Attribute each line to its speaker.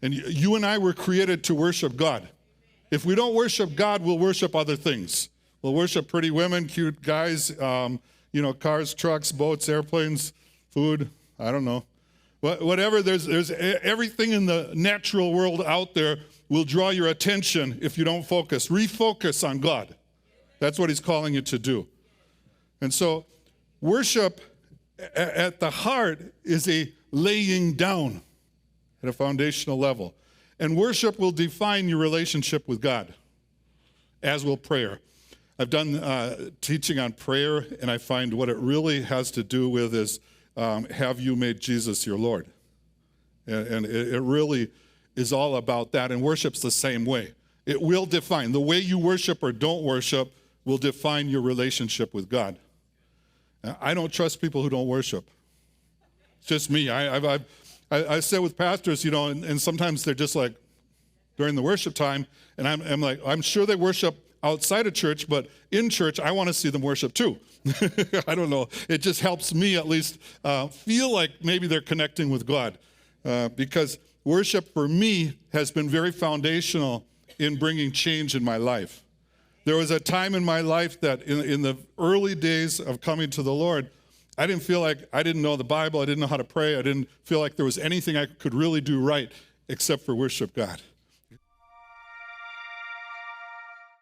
Speaker 1: And you and I were created to worship God. If we don't worship God, we'll worship other things. We'll worship pretty women, cute guys, cars, trucks, boats, airplanes, food, I don't know. Whatever, there's everything in the natural world out there will draw your attention if you don't focus. Refocus on God. That's what he's calling you to do. And so worship at the heart is a laying down at a foundational level. And worship will define your relationship with God, as will prayer. I've done teaching on prayer, and I find what it really has to do with is, have you made Jesus your Lord? And it really is all about that, and worship's the same way. It will define. The way you worship or don't worship will define your relationship with God. I don't trust people who don't worship. It's just me. I sit with pastors, and sometimes they're just like, during the worship time, and I'm like, I'm sure they worship outside of church, but in church, I want to see them worship too. I don't know. It just helps me at least feel like maybe they're connecting with God. Because worship for me has been very foundational in bringing change in my life. There was a time in my life that in the early days of coming to the Lord, I didn't feel like I didn't know the Bible. I didn't know how to pray. I didn't feel like there was anything I could really do right except for worship God.